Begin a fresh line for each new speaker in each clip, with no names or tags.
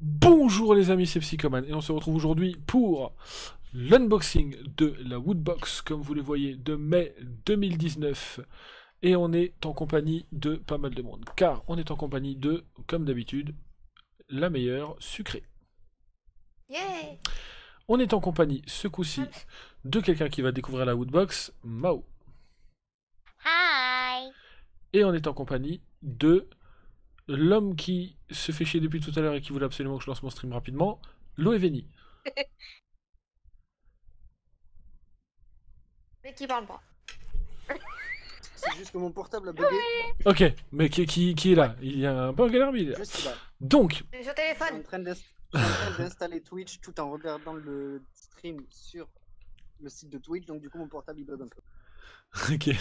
Bonjour les amis, c'est Psychoman et on se retrouve aujourd'hui pour l'unboxing de la Woodbox, comme vous le voyez, de mai 2019. Et on est en compagnie de pas mal de monde, car on est en compagnie de, comme d'habitude, la meilleure sucrée.
Yeah.
On est en compagnie, ce coup-ci, de quelqu'un qui va découvrir la Woodbox, Mao.
Hi.
Et on est en compagnie de l'homme qui se fait chier depuis tout à l'heure et qui voulait absolument que je lance mon stream rapidement, Loeveni.
Mais qui parle pas.
C'est juste que mon portable a bugué.
Ok, mais qui est là? Il y a un peu en galère, mais il est là.
Juste là.
Donc,
Je suis sur
Je suis en
téléphone.
train d'installer Twitch tout en regardant le stream sur le site de Twitch, donc du coup mon portable il bug un peu.
ok.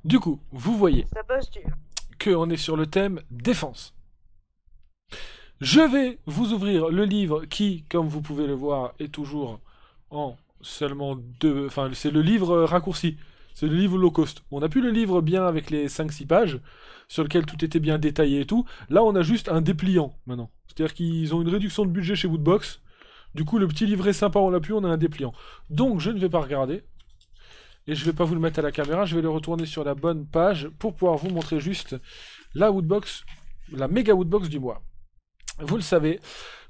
Du coup, vous voyez
Ça bosse dur.
qu'on est sur le thème défense. Je vais vous ouvrir le livre qui, comme vous pouvez le voir, est toujours en seulement deux... Enfin, c'est le livre raccourci. C'est le livre low cost. On a pu le livre bien avec les 5-6 pages, sur lequel tout était bien détaillé et tout. Là, on a juste un dépliant, maintenant. C'est-à-dire qu'ils ont une réduction de budget chez Woodbox. Du coup, le petit livret sympa, on l'a pu, on a un dépliant. Donc, je ne vais pas regarder. Et je vais pas vous le mettre à la caméra, je vais le retourner sur la bonne page pour pouvoir vous montrer juste la Woodbox, la méga Woodbox du mois. Vous le savez,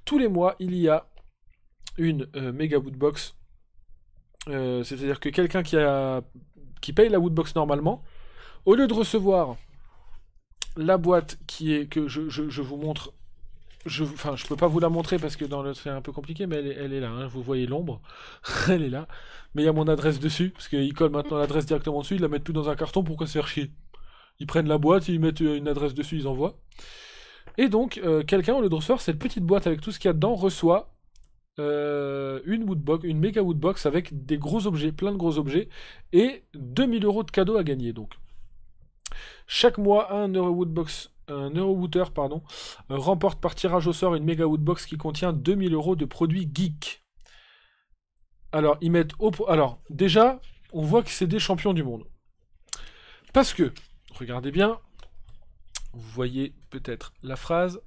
tous les mois, il y a une méga Woodbox. C'est-à-dire que quelqu'un qui paye la Woodbox normalement, au lieu de recevoir la boîte qui est que je vous montre, enfin je peux pas vous la montrer parce que dans le c'est un peu compliqué, mais elle est là, hein, vous voyez l'ombre, elle est là, mais il y a mon adresse dessus, parce qu'ils collent maintenant l'adresse directement dessus, ils la mettent tout dans un carton, pourquoi se faire chier? Ils prennent la boîte, ils mettent une adresse dessus, ils envoient. Et donc, quelqu'un, au lieu de recevoir cette petite boîte avec tout ce qu'il y a dedans, reçoit une Woodbox, une méga Woodbox avec des gros objets, plein de gros objets, et 2000 € de cadeaux à gagner, donc. Chaque mois, un Eurowooter, pardon, remporte par tirage au sort une méga Woodbox qui contient 2000 € de produits geeks. Alors, ils mettent alors, déjà, on voit que c'est des champions du monde. Parce que, regardez bien, vous voyez peut-être la phrase,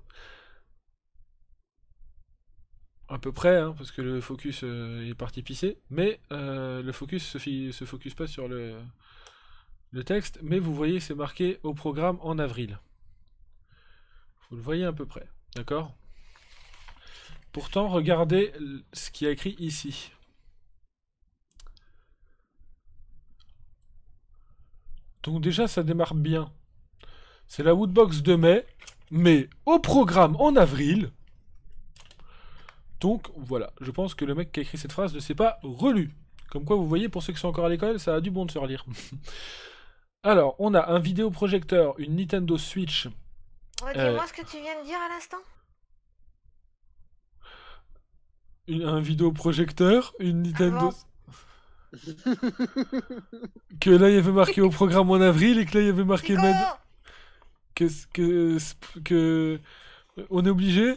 à peu près, hein, parce que le focus est parti pisser, mais le focus se focus pas sur le texte, mais vous voyez, c'est marqué au programme en avril. Vous le voyez à peu près, d'accord? Pourtant, regardez ce qu'il y a écrit ici. Donc déjà, ça démarre bien. C'est la Woodbox de mai, mais au programme en avril. Donc voilà, je pense que le mec qui a écrit cette phrase ne s'est pas relu. Comme quoi, vous voyez, pour ceux qui sont encore à l'école, ça a du bon de se relire. Alors, on a un vidéoprojecteur, une Nintendo Switch.
Redis-moi ce que tu viens de dire à l'instant.
Un vidéoprojecteur, une Nintendo...
Avant.
Que là, il y avait marqué au programme en avril et que là, il y avait marqué...
Chico.
que... On est obligé.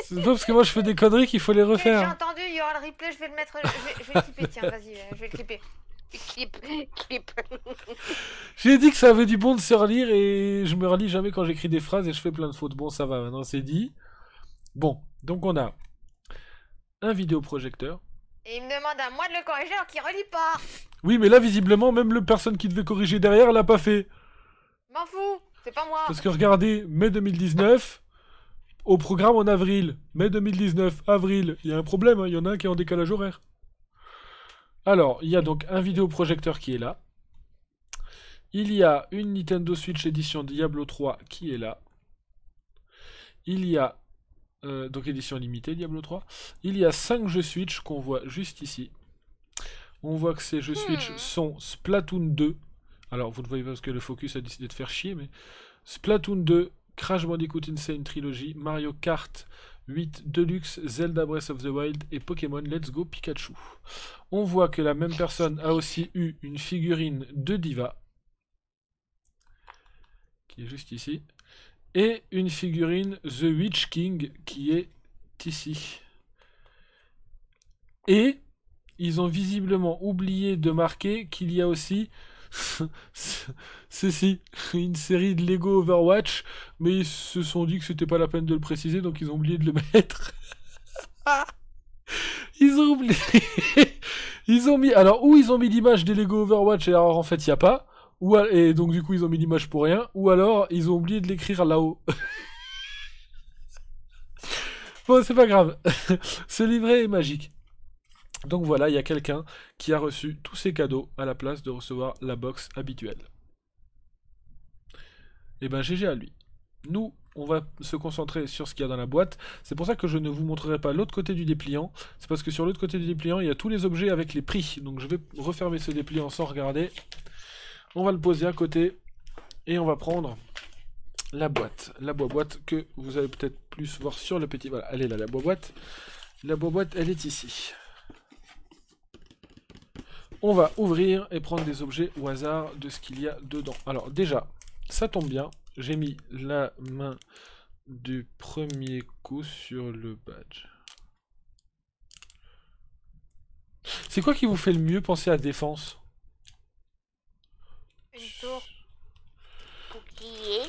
C'est pas parce que moi je fais des conneries qu'il faut les
J'ai
refaire.
entendu, il y aura le replay, je vais le mettre. Je vais le clipper, tiens, vas-y, je vais le clipper. Clip.
J'ai dit que ça avait du bon de se relire et je me relis jamais quand j'écris des phrases et je fais plein de fautes. Bon, ça va, maintenant c'est dit. Bon, donc on a un vidéoprojecteur.
Et il me demande à moi de le corriger alors qu'il relit pas.
Oui, mais là, visiblement, même le personne qui devait corriger derrière l'a pas fait.
M'en fous, c'est pas moi.
Parce que regardez, mai 2019, au programme en avril. Mai 2019, avril. Il y a un problème, hein, il y en a un qui est en décalage horaire. Alors, il y a donc un vidéoprojecteur qui est là. Il y a une Nintendo Switch édition Diablo 3 qui est là. Il y a, donc édition limitée Diablo 3. Il y a 5 jeux Switch qu'on voit juste ici. On voit que ces jeux Switch sont Splatoon 2. Alors, vous ne voyez pas parce que le focus a décidé de faire chier, mais... Splatoon 2, Crash Bandicoot Insane Trilogy, Mario Kart 8 Deluxe, Zelda Breath of the Wild et Pokémon Let's Go Pikachu. On voit que la même personne a aussi eu une figurine de Diva, qui est juste ici, et une figurine The Witch King, qui est ici. Et ils ont visiblement oublié de marquer qu'il y a aussi C'est si, une série de Lego Overwatch, mais ils se sont dit que c'était pas la peine de le préciser, donc ils ont oublié de le mettre. Ils ont oublié. Ils ont mis. Alors, ou ils ont mis l'image des Lego Overwatch, et alors en fait, il n'y a pas. Et donc, du coup, ils ont mis l'image pour rien. Ou alors, ils ont oublié de l'écrire là-haut. Bon, c'est pas grave. Ce livret est magique. Donc voilà, il y a quelqu'un qui a reçu tous ses cadeaux à la place de recevoir la box habituelle. Et ben GG à lui. Nous, on va se concentrer sur ce qu'il y a dans la boîte. C'est pour ça que je ne vous montrerai pas l'autre côté du dépliant. C'est parce que sur l'autre côté du dépliant, il y a tous les objets avec les prix. Donc je vais refermer ce dépliant sans regarder. On va le poser à côté. Et on va prendre la boîte. La boîte que vous allez peut-être plus voir sur le petit... Voilà, elle est là, la boîte. La boîte, elle est ici. On va ouvrir et prendre des objets au hasard de ce qu'il y a dedans. Alors déjà, ça tombe bien. J'ai mis la main du premier coup sur le badge. C'est quoi qui vous fait le mieux penser à défense?
Une tour.
Bouclier.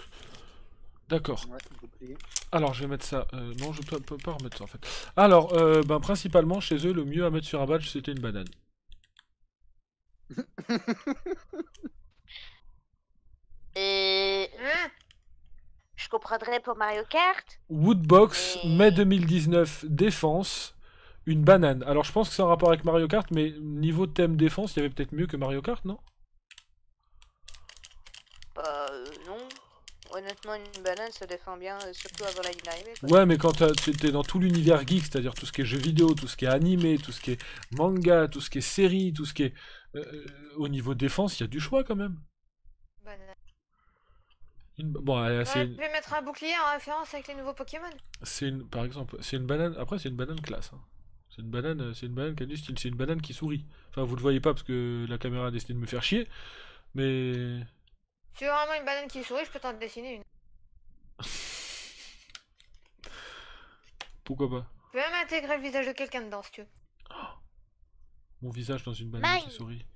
D'accord.
Ouais, bouclier.
Alors, je vais mettre ça... non, je peux pas remettre ça, en fait. Alors, principalement, chez eux, le mieux à mettre sur un badge, c'était une banane.
Hein?
Je comprendrais pour Mario Kart.
Woodbox,
Mais-
mai 2019, défense, une banane. Alors, je pense que c'est en rapport avec Mario Kart, mais niveau thème défense, il y avait peut-être mieux que Mario Kart, non?
Non. Honnêtement, une banane, ça défend bien, surtout avant la ligne d'arrivée. quoi.
Ouais, mais quand t'es dans tout l'univers geek, c'est-à-dire tout ce qui est jeux vidéo, tout ce qui est animé, tout ce qui est manga, tout ce qui est série, tout ce qui est... au niveau défense, il y a du choix quand même.
Banane.
Bon,
Je vais mettre un bouclier en référence avec les nouveaux Pokémon.
par exemple, c'est une banane. Après, c'est une banane classe. Hein. C'est une banane qui a du style. C'est une banane qui sourit. Enfin, vous le voyez pas parce que la caméra a décidé de me faire chier. Mais
Si tu veux vraiment une banane qui sourit, je peux t'en dessiner une.
pourquoi pas?
Je peux même intégrer le visage de quelqu'un dedans si tu veux.
Mon visage dans une banane qui
Mine.
sourit.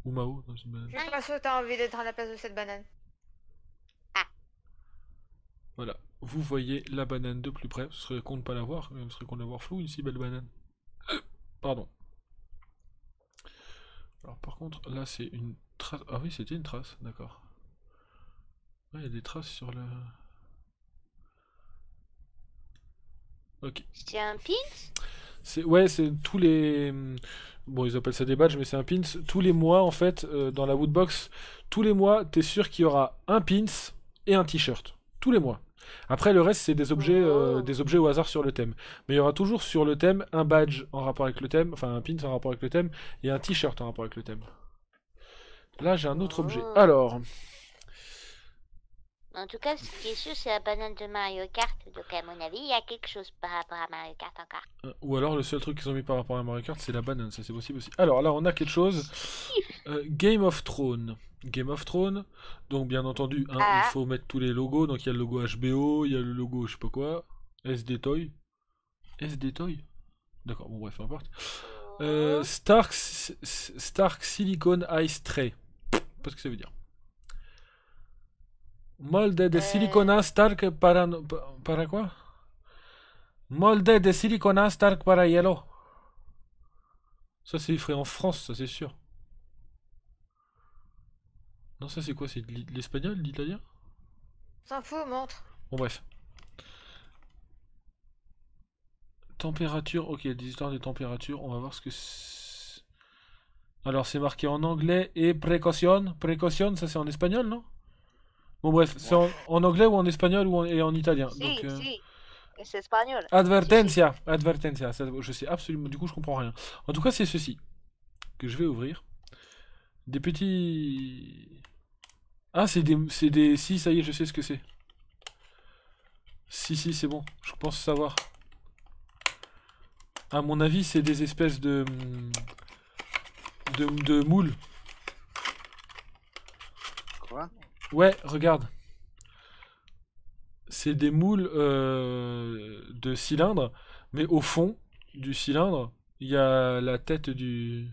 Ou Mao dans une banane.
Je sais pas si t'as envie d'être à la place de cette banane.
Voilà. Vous voyez la banane de plus près. Ce serait con de pas la voir. Ce serait con de la voir flou, une si belle banane. Pardon. Alors par contre, là c'est une trace. Ah oui, c'était une trace, d'accord. Ouais, il y a des traces sur le... Ok.
C'est un pin.
Ouais, c'est tous les... Bon, ils appellent ça des badges, mais c'est un pins. Tous les mois, en fait, dans la Woodbox, tous les mois, t'es sûr qu'il y aura un pins et un t-shirt. Tous les mois. Après, le reste, c'est des objets au hasard sur le thème. Mais il y aura toujours sur le thème un badge en rapport avec le thème, enfin un pins en rapport avec le thème, et un t-shirt en rapport avec le thème. Là, j'ai un autre objet. Alors,
En tout cas, ce qui est sûr, c'est la banane de Mario Kart. Donc, à mon avis, il y a quelque chose par rapport à Mario Kart encore.
ou alors le seul truc qu'ils ont mis par rapport à Mario Kart, c'est la banane, ça c'est possible aussi. Alors là, on a quelque chose. Game of Thrones. Game of Thrones. Donc bien entendu, hein,
Ah.
il faut mettre tous les logos. Donc il y a le logo HBO, il y a le logo je sais pas quoi. SD Toy. SD Toy. D'accord, bon bref, peu importe. Stark Silicon Ice Tray. Pas ce que ça veut dire. Molde de silicona Stark para quoi? Molde de silicona Stark para hielo. Ça c'est fait en France, ça c'est sûr. Non, ça c'est quoi? C'est de l'espagnol, de l'italien?
S'en fout, montre.
Bon bref. Température, ok, des histoires de température, on va voir ce que c'est. Alors c'est marqué en anglais et précaution. Précaution, ça c'est en espagnol, non? Bon bref, c'est en anglais ou en espagnol et en italien.
Si,
Donc,
si. Et c'est espagnol.
Advertencia, advertencia, ça, je sais absolument, du coup je comprends rien. En tout cas c'est ceci, que je vais ouvrir. Des petits... Ah c'est des... Si, ça y est, je sais ce que c'est. Si, c'est bon, je pense savoir. À mon avis, c'est des espèces de moules.
Quoi?
Ouais, regarde. C'est des moules de cylindre, mais au fond du cylindre, il y a la tête du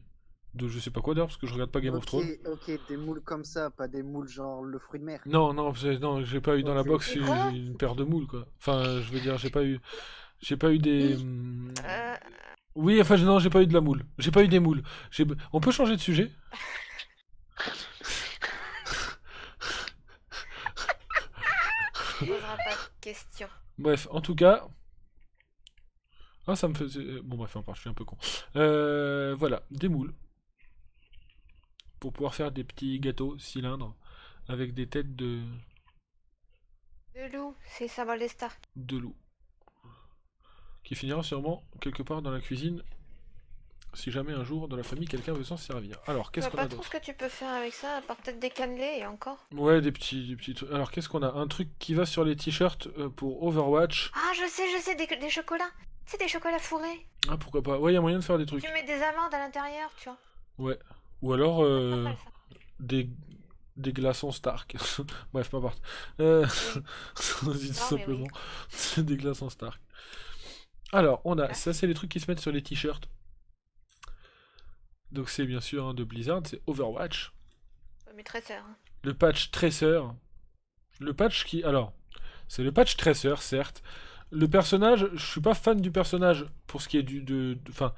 de je sais pas quoi d'ailleurs, parce que je regarde pas Game of Thrones.
Ok, des moules comme ça, pas des moules genre le fruit de mer.
Non, non, non, j'ai pas eu dans la
Ok.
box
Et quoi
une paire de moules, quoi. Enfin, je veux dire, j'ai pas eu des... Oui, enfin, non, j'ai pas eu de la moule. J'ai pas eu des moules. On peut changer de sujet?
On posera pas de questions.
Bref, en tout cas... Ah, ça me fait... Bon, bref, je suis un peu con. Voilà, des moules. Pour pouvoir faire des petits gâteaux cylindres avec des têtes de
De loup, c'est symbole des stars.
loup. Qui finira sûrement quelque part dans la cuisine si jamais un jour dans la famille quelqu'un veut s'en servir. Alors,
Je
qu'est-ce
vois
qu'on
pas
a
trop ce
d'autre?
que tu peux faire avec ça, à part peut-être des cannelés et encore.
Ouais, des petits trucs. Alors, qu'est-ce qu'on a? Un truc qui va sur les t-shirts pour Overwatch.
Ah, je sais, des chocolats. C'est des chocolats fourrés.
Ah, pourquoi pas. Ouais, il y a moyen de faire des trucs.
Tu mets des amandes à l'intérieur, tu vois.
Ouais. Ou alors
Pas mal, ça.
des glaçons Stark. Bref, peu importe. Vas-y, tout
Non, mais
simplement. C'est des glaçons Stark. Alors, on a...
Ouais.
Ça, c'est les trucs qui se mettent sur les t-shirts. Donc, c'est bien sûr de Blizzard, c'est Overwatch.
Mes tresseurs. Hein.
Le patch Tracer. Le patch qui... Alors, c'est le patch Tracer, certes. Le personnage, je suis pas fan du personnage pour ce qui est enfin...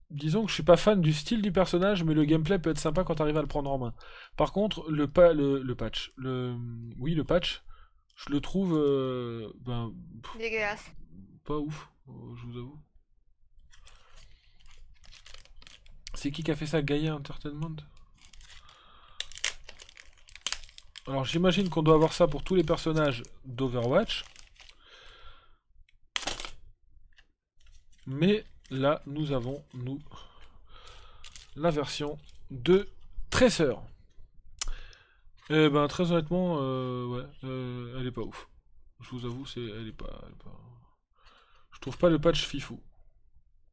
disons que je suis pas fan du style du personnage, mais le gameplay peut être sympa quand tu arrives à le prendre en main. Par contre, le patch... Oui, le patch, je le trouve...
Dégueulasse.
pas ouf, je vous avoue. C'est qui a fait ça? Gaia Entertainment? Alors j'imagine qu'on doit avoir ça pour tous les personnages d'Overwatch. Mais là, nous avons, la version de Tracer. Eh ben, très honnêtement, ouais, elle est pas ouf. Je vous avoue, elle est pas... Je trouve pas le patch fifou.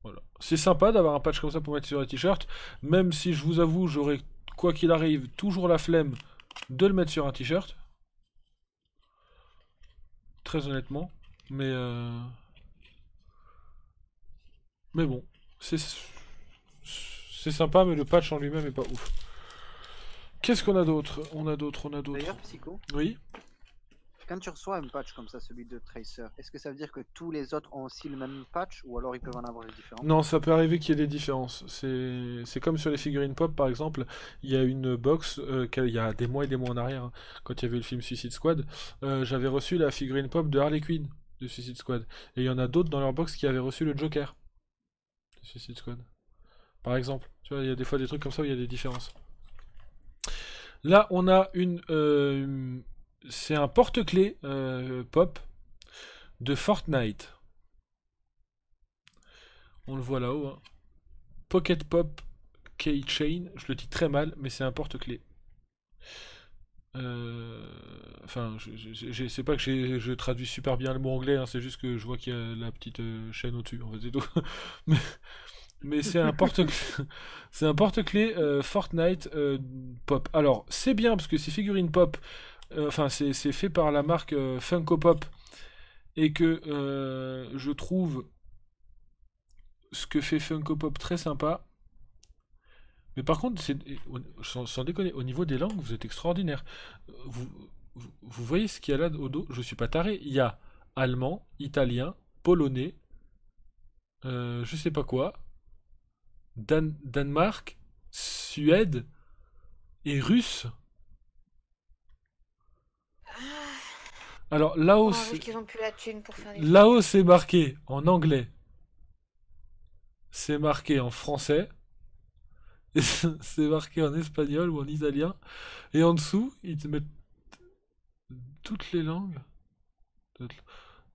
Voilà. C'est sympa d'avoir un patch comme ça pour mettre sur les t-shirts, même si je vous avoue, j'aurais, quoi qu'il arrive, toujours la flemme de le mettre sur un t-shirt. Très honnêtement. Mais bon, c'est sympa, mais le patch en lui-même est pas ouf. Qu'est-ce qu'on a d'autre? On a d'autres.
D'ailleurs, Psycho,
Oui.
quand tu reçois un patch comme ça, celui de Tracer, est-ce que ça veut dire que tous les autres ont aussi le même patch ou alors ils peuvent en avoir des différents?
Non, ça peut arriver qu'il y ait des différences. C'est comme sur les figurines pop, par exemple. Il y a une box, il y a des mois et des mois en arrière, hein, quand il y avait le film Suicide Squad, j'avais reçu la figurine pop de Harley Quinn de Suicide Squad. Et il y en a d'autres dans leur box qui avaient reçu le Joker de Suicide Squad. Par exemple. Tu vois, il y a des fois des trucs comme ça où il y a des différences. Là, on a c'est un porte-clés pop de Fortnite. On le voit là-haut. Hein. Pocket Pop Keychain. Je le dis très mal, mais c'est un porte-clés. Enfin, c'est pas que je traduis super bien le mot anglais, hein, c'est juste que je vois qu'il y a la petite chaîne au-dessus, en fait, c'est tout. mais c'est un porte-clés, c'est un porte-clés Fortnite pop. Alors, c'est bien parce que c'est figurine pop, enfin, c'est fait par la marque Funko Pop, et que je trouve ce que fait Funko Pop très sympa. Mais par contre, sans déconner, au niveau des langues, vous êtes extraordinaire. Vous voyez ce qu'il y a là au dos? Je suis pas taré. Il y a allemand, italien, polonais, je sais pas quoi, Danemark, Suède et russe. Alors
Oh, vu qu'ils ont plus la thune pour faire des
là-haut c'est marqué en anglais, c'est marqué en français, et c'est marqué en espagnol ou en italien, et en dessous ils te mettent toutes les langues.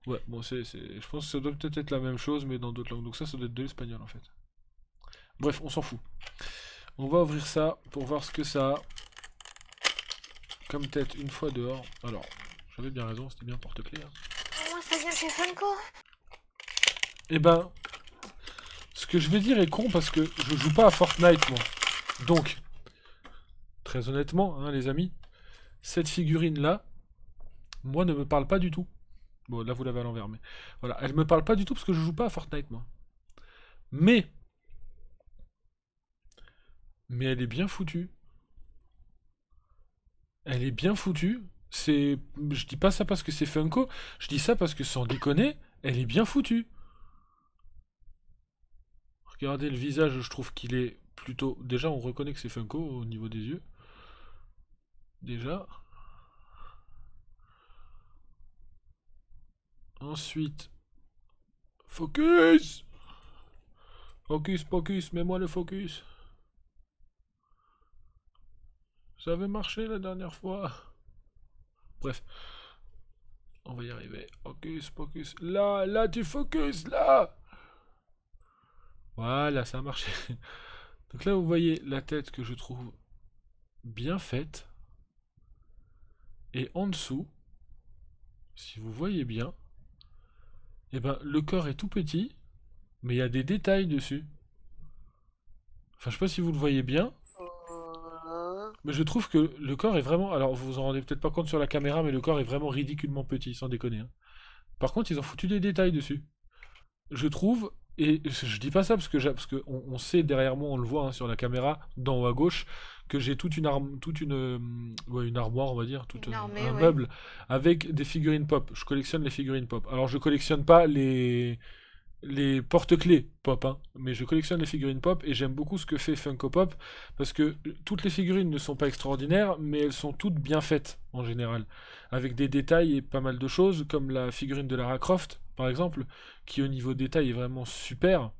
Ouais, bon, je pense que ça doit peut-être être la même chose, mais dans d'autres langues. Donc ça doit être de l'espagnol en fait. Bref, on s'en fout. On va ouvrir ça pour voir ce que ça a comme tête une fois dehors. Alors, j'avais bien raison, c'était bien porte-clés. Hein.
Moi, ça vient de chez Funko.
Eh ben, ce que je vais dire est con parce que je joue pas à Fortnite, moi. Donc, très honnêtement, hein, les amis, cette figurine-là, moi, ne me parle pas du tout. Bon, là, vous l'avez à l'envers, mais voilà, elle me parle pas du tout parce que je joue pas à Fortnite, moi. Mais, mais elle est bien foutue. Elle est bien foutue. C'est, je dis pas ça parce que c'est Funko, je dis ça parce que sans déconner, elle est bien foutue. Regardez le visage, je trouve qu'il est plutôt. Déjà, on reconnaît que c'est Funko au niveau des yeux. Déjà. Ensuite, focus! Focus, focus, mets-moi le focus. Ça avait marché la dernière fois. Bref. On va y arriver. Focus, focus. Là, là, tu focus, là! Voilà, ça a marché. Donc là, vous voyez la tête que je trouve bien faite. Et en dessous, si vous voyez bien, eh ben, le corps est tout petit, mais il y a des détails dessus. Enfin, je sais pas si vous le voyez bien, mais je trouve que le corps est vraiment... Alors, vous vous en rendez peut-être pas compte sur la caméra, mais le corps est vraiment ridiculement petit, sans déconner. Hein. Par contre, ils ont foutu des détails dessus. Je trouve, et je dis pas ça parce que on sait derrière moi, on le voit hein, sur la caméra, d'en haut à gauche, que j'ai toute une armoire, on va dire, tout
Une armée,
un
ouais.
meuble avec des figurines pop. Je collectionne les figurines pop. Alors, je collectionne pas les porte-clés pop, hein, mais je collectionne les figurines pop et j'aime beaucoup ce que fait Funko Pop parce que toutes les figurines ne sont pas extraordinaires, mais elles sont toutes bien faites en général, avec des détails et pas mal de choses, comme la figurine de Lara Croft par exemple, qui au niveau détail est vraiment super.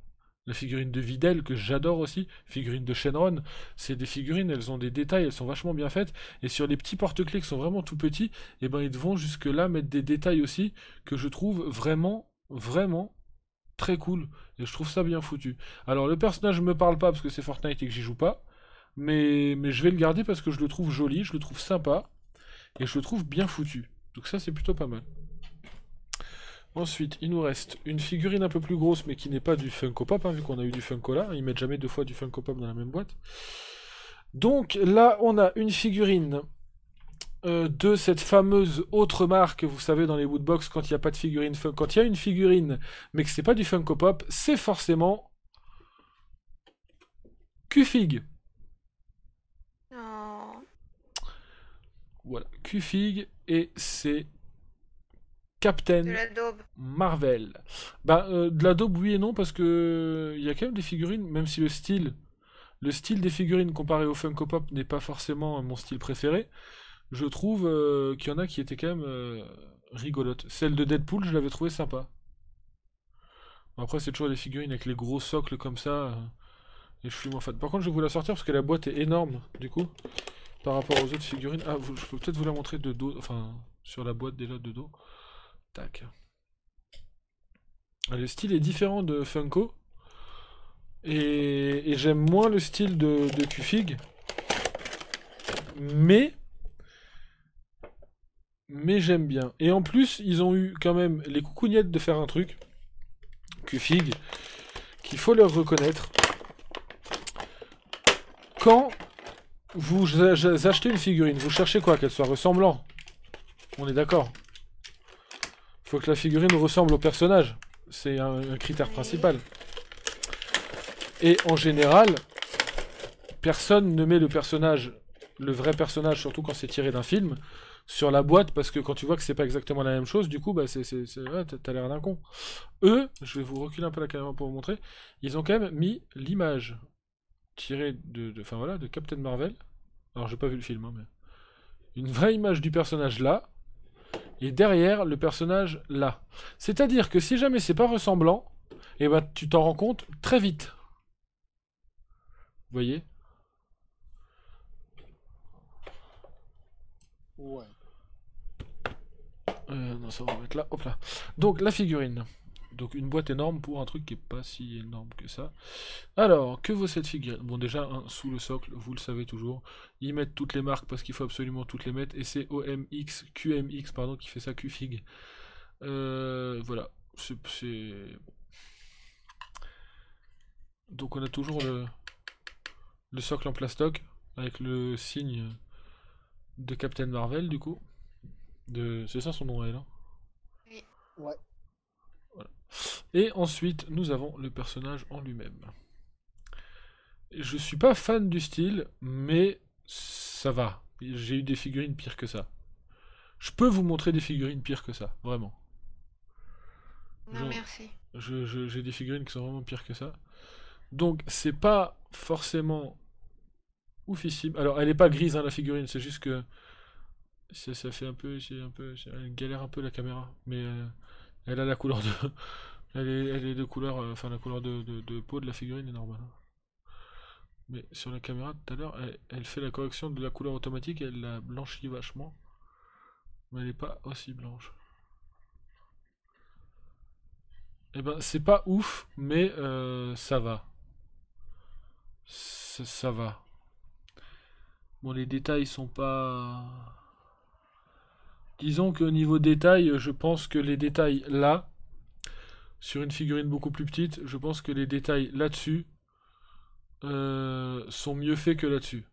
La figurine de Videl que j'adore aussi, figurine de Shenron, c'est des figurines, elles ont des détails, elles sont vachement bien faites, et sur les petits porte-clés qui sont vraiment tout petits, et ben ils vont jusque là mettre des détails aussi que je trouve vraiment, vraiment très cool. Et je trouve ça bien foutu. Alors le personnage me parle pas parce que c'est Fortnite et que j'y joue pas. Mais je vais le garder parce que je le trouve joli, je le trouve sympa. Et je le trouve bien foutu. Donc ça c'est plutôt pas mal. Ensuite, il nous reste une figurine un peu plus grosse, mais qui n'est pas du Funko Pop, hein, vu qu'on a eu du Funko là. Ils mettent jamais deux fois du Funko Pop dans la même boîte. Donc là, on a une figurine de cette fameuse autre marque, vous savez, dans les woodbox, quand il n'y a pas de figurine, quand il y a une figurine, mais que c'est pas du Funko Pop, c'est forcément Q-Fig.
Oh.
Voilà, Q-Fig, et c'est
De
Captain
la daube.
Marvel. De la daube, oui et non, parce que il y a quand même des figurines, même si le style des figurines comparé au Funko Pop n'est pas forcément mon style préféré, je trouve qu'il y en a qui étaient quand même rigolotes. Celle de Deadpool, je l'avais trouvé sympa. Bon, après, c'est toujours des figurines avec les gros socles comme ça, et je suis moins fan. Par contre, je vais vous la sortir parce que la boîte est énorme, du coup, par rapport aux autres figurines. Ah, je peux peut-être vous la montrer de dos, enfin, sur la boîte déjà de dos. Tac. Le style est différent de Funko. Et j'aime moins le style de Q-Fig. Mais j'aime bien. Et en plus, ils ont eu quand même les coucougnettes de faire un truc. Q-Fig. Qu'il faut leur reconnaître. Quand vous achetez une figurine, vous cherchez quoi? Qu'elle soit ressemblant. On est d'accord. Faut que la figurine ressemble au personnage. C'est un critère principal. Et en général, personne ne met le personnage, le vrai personnage, surtout quand c'est tiré d'un film, sur la boîte, parce que quand tu vois que c'est pas exactement la même chose, du coup, bah ouais, t'as l'air d'un con. Eux, je vais vous reculer un peu la caméra pour vous montrer, ils ont quand même mis l'image tirée enfin voilà, de Captain Marvel. Alors j'ai pas vu le film, hein, mais une vraie image du personnage là, et derrière le personnage là. C'est-à-dire que si jamais c'est pas ressemblant, et ben tu t'en rends compte très vite. Vous voyez?
Ouais.
Non, ça va mettre là. Hop là. Donc, la figurine. Donc, une boîte énorme pour un truc qui est pas si énorme que ça. Alors, que vaut cette figurine? Bon, déjà, sous le socle, vous le savez toujours. Ils mettent toutes les marques parce qu'il faut absolument toutes les mettre. Et c'est QMX, pardon, qui fait ça, Qfig. Voilà. Donc, on a toujours le socle en plastoc avec le signe de Captain Marvel, du coup. C'est ça son nom, elle, hein?
Oui.
Ouais.
Voilà. Et ensuite, nous avons le personnage en lui-même. Je suis pas fan du style, mais ça va. J'ai eu des figurines pires que ça. Je peux vous montrer des figurines pires que ça, vraiment.
Non,
Genre,
merci.
j'ai des figurines qui sont vraiment pires que ça. Donc, c'est pas forcément oufissime. Alors, elle est pas grise, hein, la figurine, c'est juste que ça fait un peu, elle galère un peu la caméra, mais elle a la couleur de, elle est de couleur, enfin la couleur de peau de la figurine est normale, hein. Mais sur la caméra tout à l'heure, elle fait la correction de la couleur automatique, et elle la blanchit vachement, mais elle est pas aussi blanche. Et ben, c'est pas ouf, mais ça va. Ça va. Bon, les détails sont pas. Disons qu'au niveau détail, je pense que les détails là, sur une figurine beaucoup plus petite, je pense que les détails là-dessus sont mieux faits que là-dessus.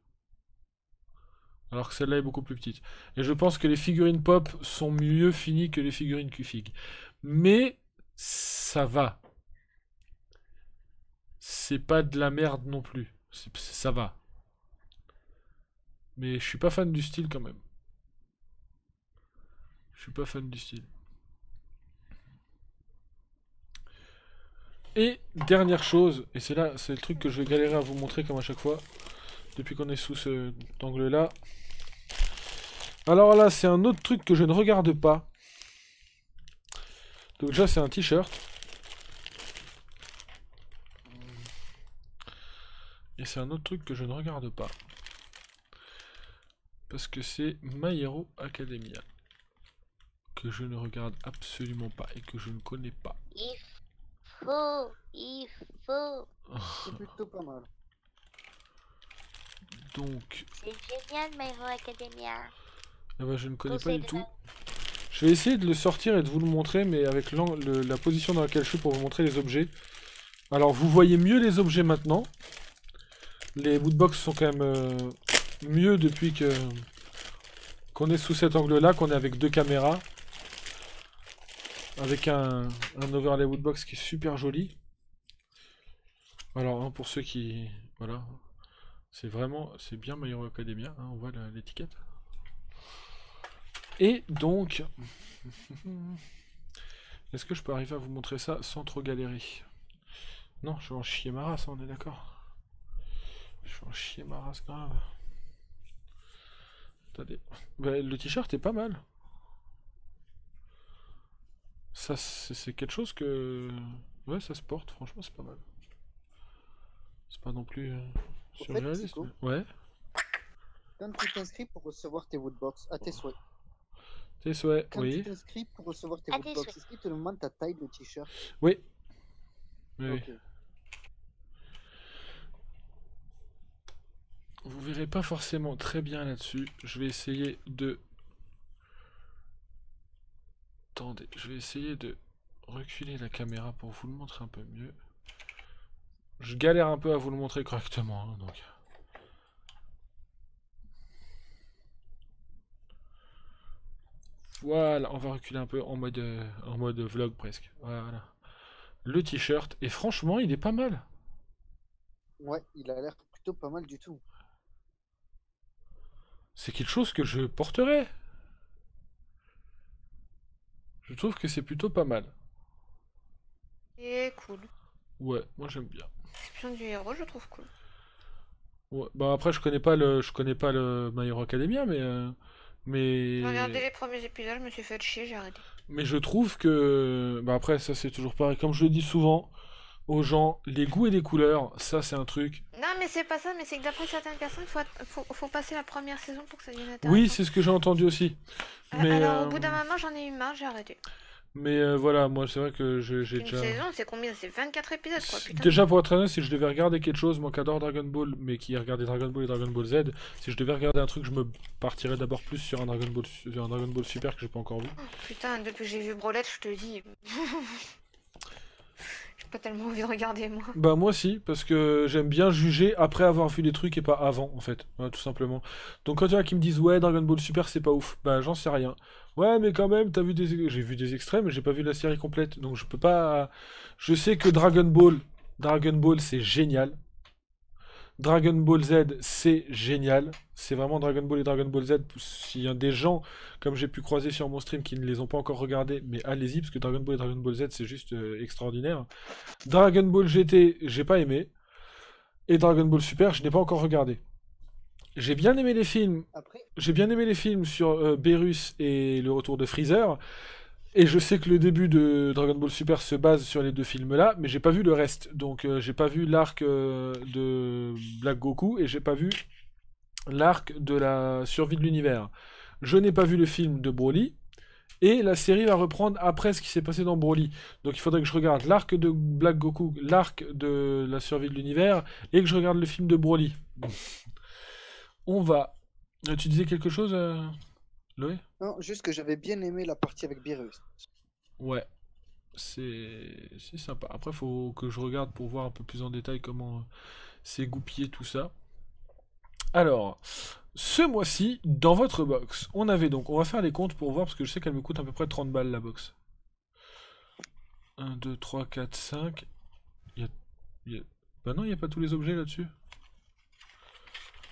Alors que celle-là est beaucoup plus petite. Et je pense que les figurines pop sont mieux finies que les figurines Q-Fig. Mais ça va. C'est pas de la merde non plus. Ça va. Mais je suis pas fan du style quand même. Je suis pas fan du style. Et dernière chose, et c'est là, c'est le truc que je vais galérer à vous montrer comme à chaque fois, depuis qu'on est sous cet angle-là. Alors là, c'est un autre truc que je ne regarde pas. Donc déjà, c'est un t-shirt. Et c'est un autre truc que je ne regarde pas. Parce que c'est My Hero Academia. Que je ne regarde absolument pas et que je ne connais pas.
Il faut.
C'est plutôt pas mal.
Donc,
C'est génial, My Hero Academia.
eh ben, je ne connais pas
Conseil
du
de
tout.
ma-
Je vais essayer de le sortir et de vous le montrer, mais avec la position dans laquelle je suis pour vous montrer les objets. Alors, vous voyez mieux les objets maintenant. Les bootbox sont quand même mieux depuis que qu'on est sous cet angle-là, qu'on est avec deux caméras. Avec un overlay woodbox qui est super joli. Alors, hein, pour ceux qui... Voilà. C'est bien My Hero Academia, hein, on voit l'étiquette. Et donc... Est-ce que je peux arriver à vous montrer ça sans trop galérer? Non, je vais en chier ma race, on est d'accord. Je vais en chier ma race grave. Attendez. Bah, le t-shirt est pas mal. Ça, c'est quelque chose que... Ouais, ça se porte, franchement, c'est pas mal. C'est pas non plus
Au fait,
surréaliste.
Psycho,
Ouais.
quand tu t'inscris pour recevoir tes woodbox, à tes souhaits.
Tes souhaits,
Quand
oui.
tu t'inscris pour recevoir tes
À tes
woodbox,
souhaits.
est-ce qu'il te demande ta taille de t-shirt?
Oui. Oui, oui.
Ok.
Vous verrez pas forcément très bien là-dessus. Je vais essayer de... Attendez, je vais essayer de reculer la caméra pour vous le montrer un peu mieux. Je galère un peu à vous le montrer correctement, hein, donc... Voilà, on va reculer un peu en mode vlog presque. Voilà. Le t-shirt, et franchement, il est pas mal.
Ouais, il a l'air plutôt pas mal du tout.
C'est quelque chose que je porterais. Je trouve que c'est plutôt pas mal.
Et cool.
Ouais, moi j'aime bien.
L'exception du héros, je trouve cool.
Ouais. Bah après je connais pas le My Hero Academia, mais
J'ai regardé les premiers épisodes, je me suis fait chier, j'ai arrêté.
mais je trouve que bah après ça c'est toujours pareil, comme je le dis souvent aux gens, les goûts et les couleurs, ça c'est un truc.
Non, mais c'est pas ça, mais c'est que d'après certaines personnes, faut passer la première saison pour que ça devienne intéressant.
Oui, c'est ce que j'ai entendu aussi. Mais
Alors, au bout d'un moment, j'en ai eu marre, j'ai arrêté.
mais voilà, moi c'est vrai que j'ai
Une
déjà
saison, c'est combien? C'est 24 épisodes, quoi, putain.
déjà pour être honnête, si je devais regarder quelque chose, moi qui adore Dragon Ball, mais qui regardait Dragon Ball et Dragon Ball Z, si je devais regarder un truc, je me partirais d'abord plus sur un Dragon Ball Super que j'ai pas encore vu.
Putain, depuis que j'ai vu Brolette, je te dis. J'ai pas tellement envie de regarder, moi.
Bah moi si, parce que j'aime bien juger après avoir vu les trucs et pas avant en fait, voilà, tout simplement. Donc quand il y en a qui me disent ouais Dragon Ball Super c'est pas ouf, bah j'en sais rien. Ouais mais quand même j'ai vu des extraits mais j'ai pas vu la série complète, donc je peux pas. Je sais que Dragon Ball c'est génial. Dragon Ball Z, c'est génial. C'est vraiment Dragon Ball et Dragon Ball Z. S'il y a des gens, comme j'ai pu croiser sur mon stream, qui ne les ont pas encore regardés, mais allez-y, parce que Dragon Ball et Dragon Ball Z, c'est juste extraordinaire. Dragon Ball GT, j'ai pas aimé. Et Dragon Ball Super, je n'ai pas encore regardé. J'ai bien aimé les films.
Après,
J'ai bien aimé les films sur Beerus et le retour de Freezer. Et je sais que le début de Dragon Ball Super se base sur les deux films-là, mais j'ai pas vu le reste. Donc j'ai pas vu l'arc de Black Goku et j'ai pas vu l'arc de la survie de l'univers. Je n'ai pas vu le film de Broly. Et la série va reprendre après ce qui s'est passé dans Broly. Donc il faudrait que je regarde l'arc de Black Goku, l'arc de la survie de l'univers, et que je regarde le film de Broly. On va... Tu disais quelque chose, Loé?
non, juste que j'avais bien aimé la partie avec Beerus.
Ouais, c'est sympa. Après, faut que je regarde pour voir un peu plus en détail comment c'est goupillé tout ça. Alors, ce mois-ci, dans votre box, on avait donc... On va faire les comptes pour voir, parce que je sais qu'elle me coûte à peu près 30 balles, la box. 1, 2, 3, 4, 5... Bah non, il n'y a pas tous les objets là-dessus.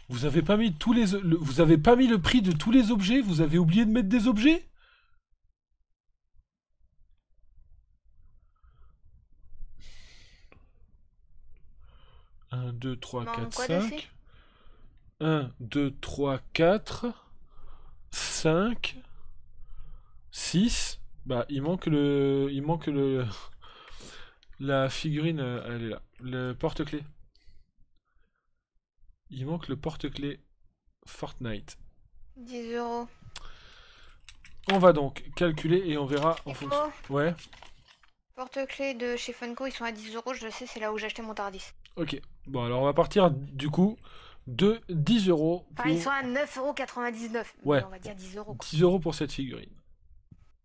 Vous avez pas mis tous les... Vous avez pas mis le prix de tous les objets? Vous avez oublié de mettre des objets? Un, 2, 3,
Manque
4,
quoi dessus
5... 1, 2, 3, 4, 5, 6. Bah, il manque le... La figurine, elle est là. Le porte-clés. Il manque le porte-clés Fortnite.
10 euros.
On va donc calculer et on verra en
Il faut.
fonction... Ouais,
Porte-clés de chez Funko, ils sont à 10 euros, je le sais, c'est là où j'ai acheté mon Tardis.
ok. Bon, alors on va partir du coup de 10 euros
Enfin,
pour...
ils sont à 9,99 €.
Ouais.
On va dire 10 euros. Quoi.
10 euros pour cette figurine.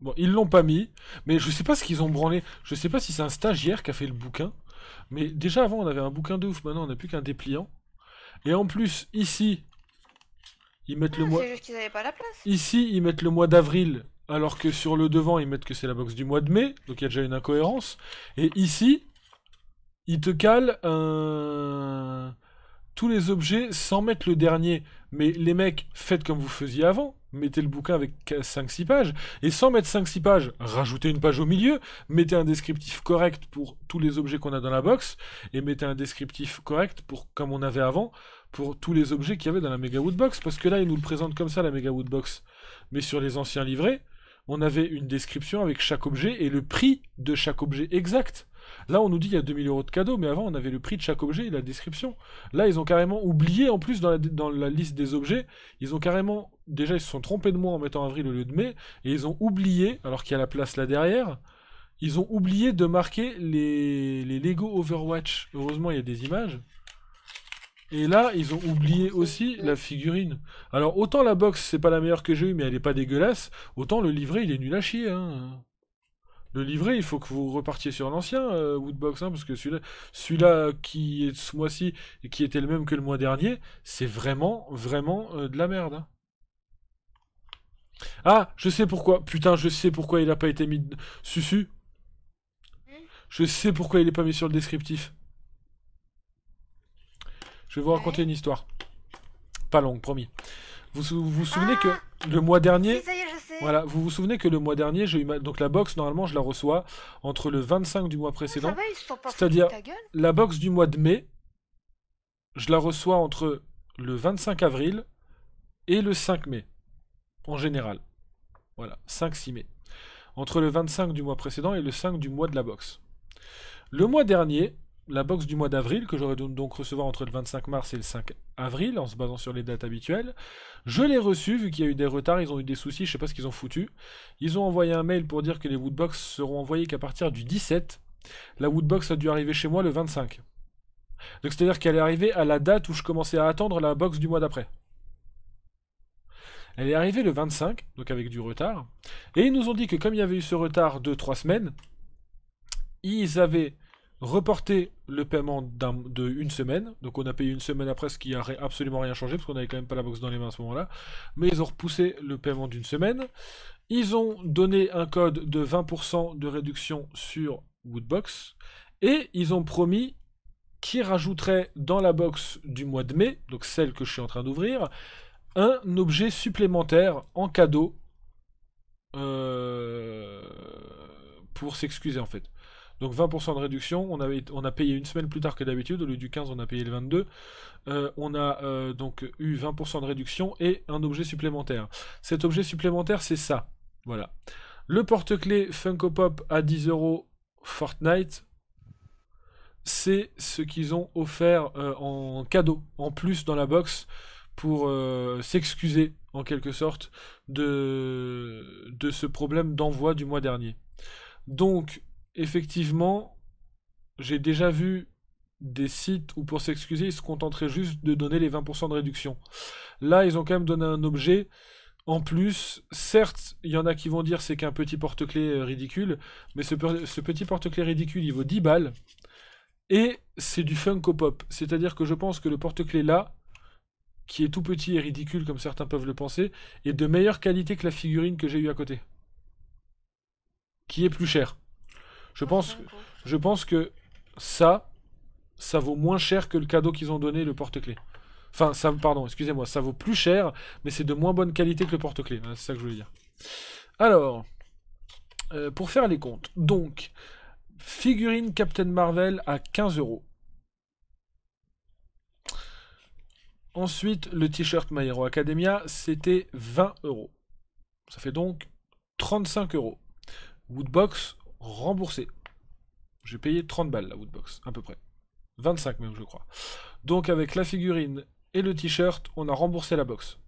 Bon, ils l'ont pas mis, mais je sais pas ce qu'ils ont branlé. Je sais pas si c'est un stagiaire qui a fait le bouquin. Mais déjà avant, on avait un bouquin de ouf, maintenant on n'a plus qu'un dépliant. Et en plus, ici, ils mettent le mois...
C'est juste qu'ils avaient pas la place.
Ici, ils mettent le mois d'avril, alors que sur le devant, ils mettent que c'est la box du mois de mai. Donc il y a déjà une incohérence. Et ici, ils te calent tous les objets sans mettre le dernier. Mais les mecs, faites comme vous faisiez avant. Mettez le bouquin avec 5-6 pages. Et sans mettre 5-6 pages, rajoutez une page au milieu. Mettez un descriptif correct pour tous les objets qu'on a dans la box. Et mettez un descriptif correct pour, comme on avait avant, pour tous les objets qu'il y avait dans la Mega Woodbox. Parce que là, ils nous le présentent comme ça, la Mega Woodbox. Mais sur les anciens livrets, on avait une description avec chaque objet et le prix de chaque objet exact. Là, on nous dit qu'il y a 2000 euros de cadeaux, mais avant, on avait le prix de chaque objet et la description. Là, ils ont carrément oublié, en plus, dans la liste des objets, ils ont carrément... Déjà, ils se sont trompés de mois en mettant avril au lieu de mai, et ils ont oublié, alors qu'il y a la place là derrière, ils ont oublié de marquer les Lego Overwatch. Heureusement, il y a des images. Et là, ils ont oublié aussi la figurine. Alors, autant la box, c'est pas la meilleure que j'ai eue, mais elle est pas dégueulasse, autant le livret, il est nul à chier, hein. Le livret, il faut que vous repartiez sur l'ancien Woodbox, hein, parce que celui-là qui est ce mois-ci et qui était le même que le mois dernier, c'est vraiment, vraiment de la merde. Hein. Ah, je sais pourquoi. Putain, je sais pourquoi il a pas été mis... Susu. Je sais pourquoi il est pas mis sur le descriptif. Je vais vous raconter une histoire. Pas longue, promis. Vous vous souvenez que le mois dernier...
Si, ça y est, je sais.
Voilà, vous vous souvenez que le mois dernier, j'ai eu donc la box, normalement, je la reçois entre le 25 du mois
Ça
précédent.
va, ils se sont pas foutus
C'est-à-dire,
de ta gueule.
la box du mois de mai, je la reçois entre le 25 avril et le 5 mai. En général. Voilà, 5-6 mai. Entre le 25 du mois précédent et le 5 du mois de la box. Le mois dernier, la box du mois d'avril, que j'aurais donc recevoir entre le 25 mars et le 5 avril, en se basant sur les dates habituelles, je l'ai reçu, vu qu'il y a eu des retards, ils ont eu des soucis, je sais pas ce qu'ils ont foutu. Ils ont envoyé un mail pour dire que les Woodbox seront envoyés qu'à partir du 17. La Woodbox a dû arriver chez moi le 25. Donc c'est-à-dire qu'elle est arrivée à la date où je commençais à attendre la box du mois d'après. Elle est arrivée le 25, donc avec du retard. Et ils nous ont dit que comme il y avait eu ce retard de 3 semaines, ils avaient reporté le paiement de une semaine. Donc on a payé une semaine après, ce qui n'a absolument rien changé, parce qu'on n'avait quand même pas la box dans les mains à ce moment-là. Mais ils ont repoussé le paiement d'une semaine. Ils ont donné un code de 20% de réduction sur Woodbox. Et ils ont promis qui rajouterait dans la box du mois de mai, donc celle que je suis en train d'ouvrir, un objet supplémentaire en cadeau pour s'excuser en fait. Donc 20% de réduction, on a payé une semaine plus tard que d'habitude, au lieu du 15 on a payé le 22. On a donc eu 20% de réduction et un objet supplémentaire. Cet objet supplémentaire c'est ça, voilà. Le porte-clés Funko Pop à 10€ Fortnite, c'est ce qu'ils ont offert en cadeau, en plus dans la box, pour s'excuser en quelque sorte de ce problème d'envoi du mois dernier. Donc, effectivement, j'ai déjà vu des sites où pour s'excuser, ils se contenteraient juste de donner les 20% de réduction. Là, ils ont quand même donné un objet en plus. Certes, il y en a qui vont dire c'est qu'un petit porte-clés ridicule, mais ce petit porte-clés ridicule, il vaut 10 balles. Et c'est du Funko Pop. C'est-à-dire que je pense que le porte-clés là, qui est tout petit et ridicule comme certains peuvent le penser, est de meilleure qualité que la figurine que j'ai eue à côté. Qui est plus chère. Je pense que ça vaut moins cher que le cadeau qu'ils ont donné, le porte-clés. Enfin, pardon, excusez-moi, ça vaut plus cher, mais c'est de moins bonne qualité que le porte-clés. C'est ça que je voulais dire. Alors, pour faire les comptes, donc, figurine Captain Marvel à 15€. Ensuite, le t-shirt My Hero Academia, c'était 20€. Ça fait donc 35€. Woodbox remboursé. J'ai payé 30 balles la Woodbox, à peu près. 25 même, je crois. Donc avec la figurine et le t-shirt, on a remboursé la box.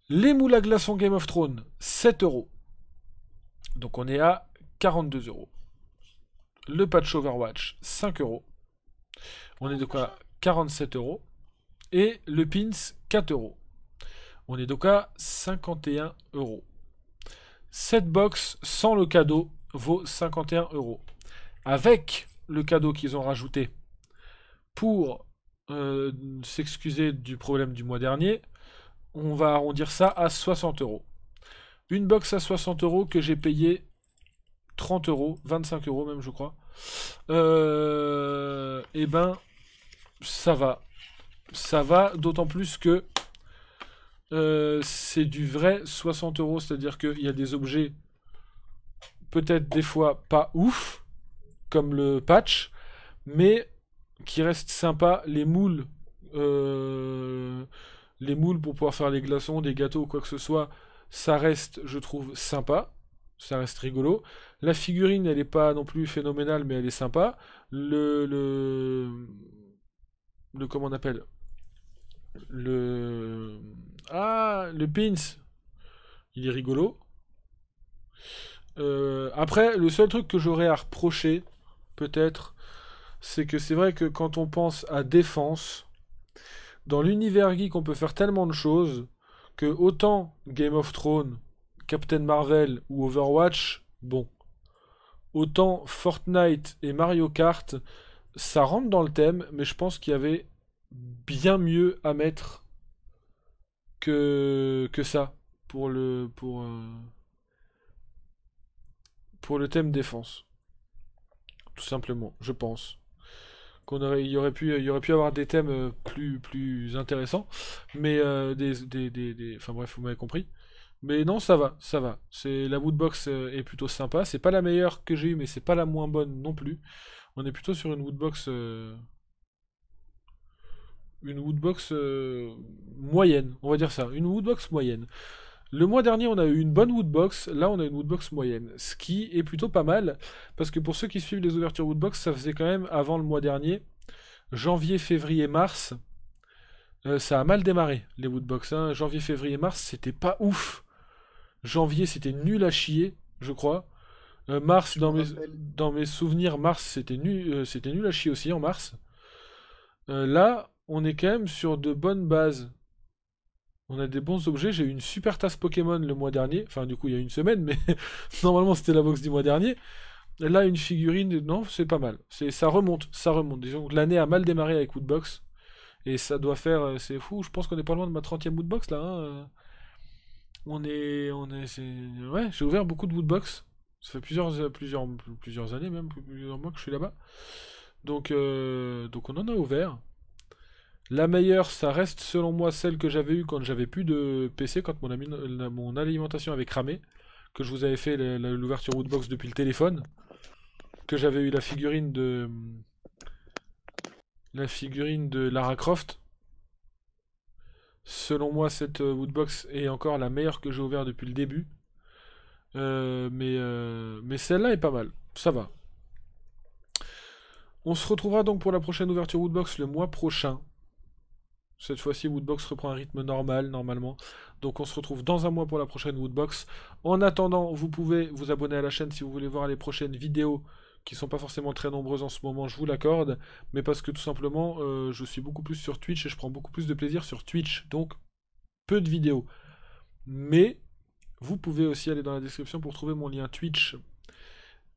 Les moules à glaçons Game of Thrones, 7€. Donc on est à 42€. Le patch Overwatch, 5€. On est de quoi 47€. Et le pins, 4€. On est donc à 51€. Cette box, sans le cadeau, vaut 51€. Avec le cadeau qu'ils ont rajouté pour s'excuser du problème du mois dernier, on va arrondir ça à 60€. Une box à 60€ que j'ai payé 30€, 25€ même je crois. Et ben, ça va. Ça va, d'autant plus que c'est du vrai 60€, c'est-à-dire qu'il y a des objets peut-être des fois pas ouf, comme le patch, mais qui restent sympas. Les moules pour pouvoir faire les glaçons, des gâteaux ou quoi que ce soit, ça reste, je trouve, sympa. Ça reste rigolo. La figurine, elle est pas non plus phénoménale, mais elle est sympa. Le comment on appelle le pins, il est rigolo. Après, le seul truc que j'aurais à reprocher, peut-être, c'est que c'est vrai que quand on pense à défense, dans l'univers geek, on peut faire tellement de choses que autant Game of Thrones, Captain Marvel ou Overwatch, bon, autant Fortnite et Mario Kart, ça rentre dans le thème, mais je pense qu'il y avait bien mieux à mettre que ça pour le thème défense, tout simplement, je pense il y aurait pu avoir des thèmes plus intéressants, mais enfin bref, vous m'avez compris. Mais non, ça va. C'est la Woodbox est plutôt sympa. C'est pas la meilleure que j'ai eue, mais c'est pas la moins bonne non plus. On est plutôt sur une Woodbox moyenne, on va dire ça, une Woodbox moyenne. Le mois dernier, on a eu une bonne Woodbox, là on a une Woodbox moyenne, ce qui est plutôt pas mal, parce que pour ceux qui suivent les ouvertures Woodbox, ça faisait quand même, avant le mois dernier, janvier, février, mars, ça a mal démarré, les Woodbox. Hein. Janvier, février, mars, c'était pas ouf. Janvier, c'était nul à chier, je crois. Mars, dans mes souvenirs, mars, c'était nul à chier aussi en mars. Là, on est quand même sur de bonnes bases. On a des bons objets. J'ai eu une super tasse Pokémon le mois dernier. Enfin, du coup, il y a une semaine, mais normalement, c'était la box du mois dernier. Là, une figurine, non, c'est pas mal. Ça remonte. Disons que l'année a mal démarré avec Woodbox. Et ça doit faire... C'est fou, je pense qu'on est pas loin de ma 30e Woodbox, là. Hein. Ouais, j'ai ouvert beaucoup de Woodbox. Ça fait plusieurs années, même, plusieurs mois que je suis là-bas. Donc on en a ouvert. La meilleure, ça reste selon moi celle que j'avais eue quand j'avais plus de PC, quand mon alimentation avait cramé. Que je vous avais fait l'ouverture Woodbox depuis le téléphone. Que j'avais eu la figurine de Lara Croft. Selon moi, cette Woodbox est encore la meilleure que j'ai ouverte depuis le début. Mais celle-là est pas mal. Ça va. On se retrouvera donc pour la prochaine ouverture Woodbox le mois prochain. Cette fois-ci, Woodbox reprend un rythme normal, normalement. Donc on se retrouve dans un mois pour la prochaine Woodbox. En attendant, vous pouvez vous abonner à la chaîne si vous voulez voir les prochaines vidéos, qui sont pas forcément très nombreuses en ce moment, je vous l'accorde. Mais parce que tout simplement, je suis beaucoup plus sur Twitch et je prends beaucoup plus de plaisir sur Twitch. Donc, peu de vidéos. Mais, vous pouvez aussi aller dans la description pour trouver mon lien Twitch.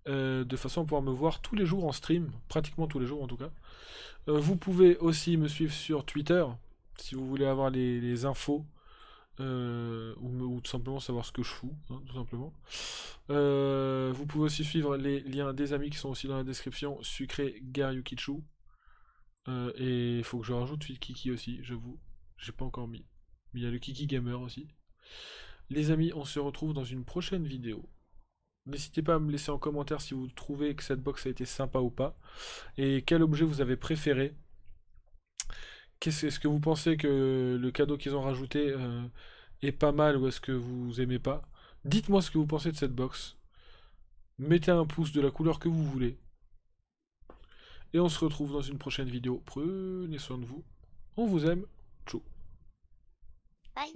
De façon à pouvoir me voir tous les jours en stream. Pratiquement tous les jours en tout cas. Vous pouvez aussi me suivre sur Twitter. Si vous voulez avoir les infos, ou tout simplement savoir ce que je fous, hein, tout simplement. Vous pouvez aussi suivre les liens des amis qui sont aussi dans la description, Sucré, Garyukichu. Et il faut que je rajoute Kiki aussi, j'avoue. J'ai pas encore mis. Mais il y a le Kiki Gamer aussi. Les amis, on se retrouve dans une prochaine vidéo. N'hésitez pas à me laisser en commentaire si vous trouvez que cette box a été sympa ou pas. Et quel objet vous avez préféré. Est-ce que vous pensez que le cadeau qu'ils ont rajouté est pas mal ou est-ce que vous aimez pas? Dites-moi ce que vous pensez de cette box. Mettez un pouce de la couleur que vous voulez. Et on se retrouve dans une prochaine vidéo. Prenez soin de vous. On vous aime. Ciao.
Bye.